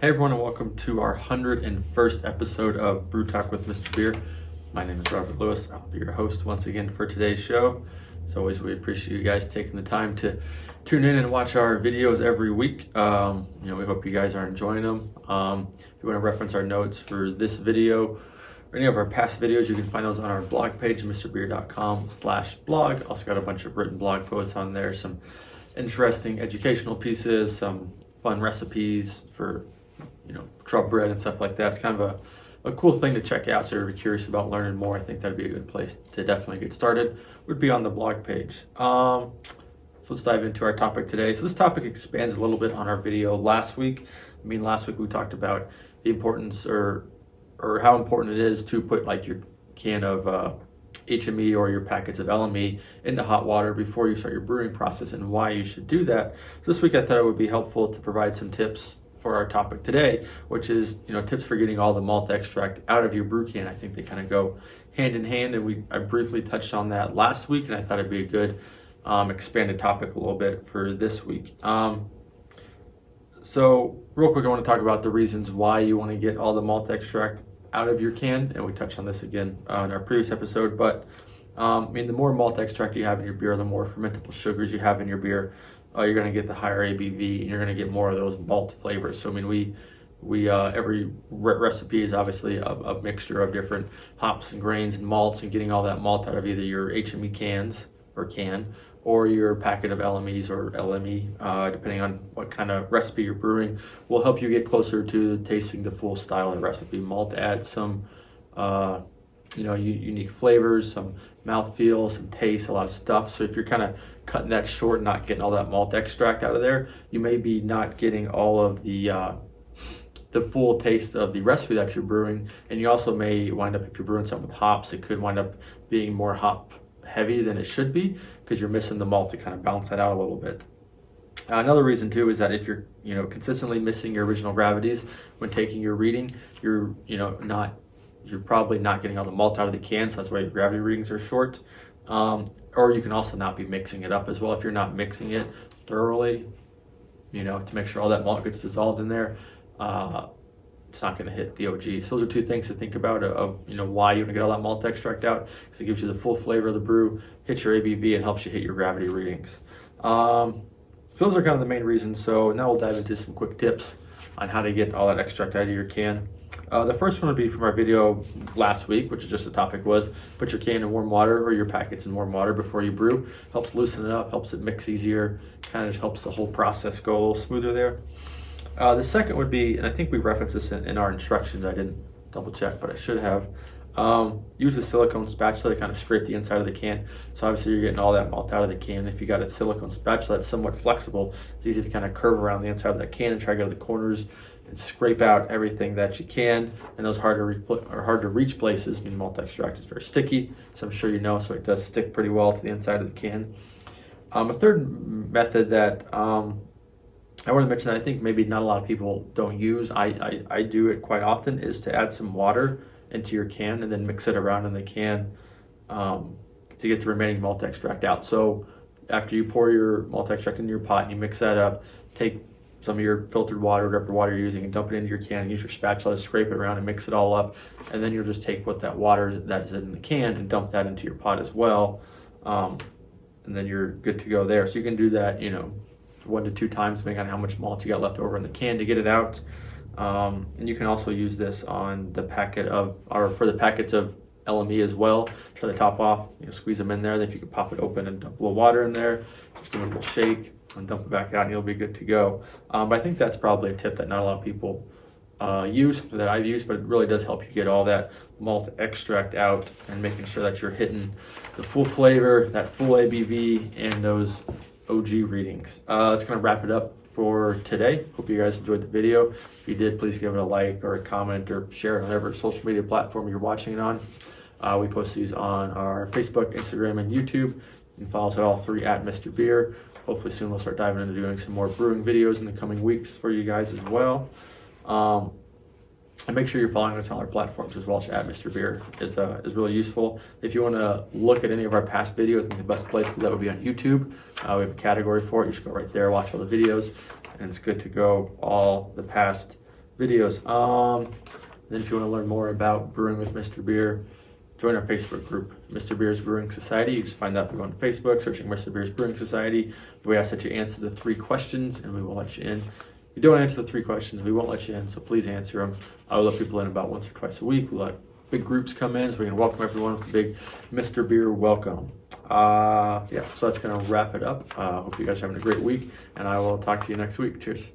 Hey everyone, and welcome to our 101st episode of Brew Talk with Mr. Beer. My name is Robert Lewis. I'll be your host once again for today's show. As always, we appreciate you guys taking the time to tune in and watch our videos every week. We hope you guys are enjoying them. If you want to reference our notes for this video or any of our past videos, you can find those on our blog page, mrbeer.com/blog. Also got a bunch of written blog posts on there, some interesting educational pieces, some fun recipes for truck bread and stuff like that. It's kind of a cool thing to check out. So if you're curious about learning more, I think that'd be a good place to definitely get started. Would be on the blog page. So let's dive into our topic today. So this topic expands a little bit on our video last week. Last week we talked about the importance or how important it is to put like your can of HME or your packets of LME into hot water before you start your brewing process and why you should do that. So this week I thought it would be helpful to provide some tips for our topic today, which is tips for getting all the malt extract out of your brew can. I think they kind of go hand in hand, and I briefly touched on that last week, and I thought it'd be a good expanded topic a little bit for this week. So real quick, I want to talk about the reasons why you want to get all the malt extract out of your can, and we touched on this again in our previous episode, but the more malt extract you have in your beer, the more fermentable sugars you have in your beer, you're going to get the higher ABV, and you're going to get more of those malt flavors. So we every recipe is obviously a mixture of different hops and grains and malts, and getting all that malt out of either your HME cans or can or your packet of LMEs or LME, depending on what kind of recipe you're brewing, will help you get closer to tasting the full style of the recipe. Malt adds some unique flavors, some mouthfeel, some taste, a lot of stuff. So if you're kind of cutting that short, not getting all that malt extract out of there, you may be not getting all of the full taste of the recipe that you're brewing. And you also may wind up, if you're brewing something with hops, it could wind up being more hop heavy than it should be because you're missing the malt to kind of balance that out a little bit. Another reason too is that if you're consistently missing your original gravities when taking your reading, you're probably not getting all the malt out of the can, so that's why your gravity readings are short. Or you can also not be mixing it up as well. If you're not mixing it thoroughly, to make sure all that malt gets dissolved in there, it's not going to hit the OG. So those are two things to think about of why you want to get all that malt extract out, because it gives you the full flavor of the brew, hits your ABV, and helps you hit your gravity readings. So those are kind of the main reasons. So now we'll dive into some quick tips on how to get all that extract out of your can. The first one would be from our video last week, which is just the topic was put your can in warm water or your packets in warm water before you brew. Helps loosen it up, helps it mix easier, kind of helps the whole process go a little smoother there. The second would be, and I think we referenced this in our instructions, I didn't double check, but I should have, use a silicone spatula to kind of scrape the inside of the can. So obviously you're getting all that malt out of the can. If you got a silicone spatula that's somewhat flexible, it's easy to kind of curve around the inside of that can and try to go to the corners and scrape out everything that you can. And those hard to reach places, malt extract is very sticky, so I'm sure you know, so it does stick pretty well to the inside of the can. A third method that I want to mention that I think maybe not a lot of people don't use, I do it quite often, is to add some water into your can and then mix it around in the can to get the remaining malt extract out. So after you pour your malt extract into your pot and you mix that up, take some of your filtered water, whatever water you're using, and dump it into your can and use your spatula to scrape it around and mix it all up. And then you'll just take what that water that is in the can and dump that into your pot as well. And then you're good to go there. So you can do that, 1 to 2 times, depending on how much malt you got left over in the can to get it out. And you can also use this on the packet for the packets of LME as well. Try the top off, squeeze them in there. Then if you can pop it open and dump a little water in there, just give it a little shake and dump it back out and you'll be good to go. But I think that's probably a tip that not a lot of people use, that I've used, but it really does help you get all that malt extract out and making sure that you're hitting the full flavor, that full ABV, and those OG readings. That's going to wrap it up for today. Hope you guys enjoyed the video. If you did, please give it a like or a comment or share it on whatever social media platform you're watching it on. We post these on our Facebook, Instagram, and YouTube. You can follow us at all 3 at Mr.Beer. Hopefully soon we'll start diving into doing some more brewing videos in the coming weeks for you guys as well. And make sure you're following us on our platforms as well. As at Mr.Beer is really useful. If you want to look at any of our past videos, I think the best place to do that would be on YouTube. We have a category for it. You should go right there, watch all the videos, and it's good to go. All the past videos. Then if you want to learn more about brewing with Mr. Beer, join our Facebook group, Mr. Beer's Brewing Society. You just find that by going to Facebook, searching Mr. Beer's Brewing Society. We ask that you answer the 3 questions, and we will let you in. If you don't answer the 3 questions, we won't let you in, so please answer them. I will let people in about once or twice a week. We let big groups come in, so we can welcome everyone with a big Mr. Beer welcome. So that's going to wrap it up. Hope you guys are having a great week, and I will talk to you next week. Cheers.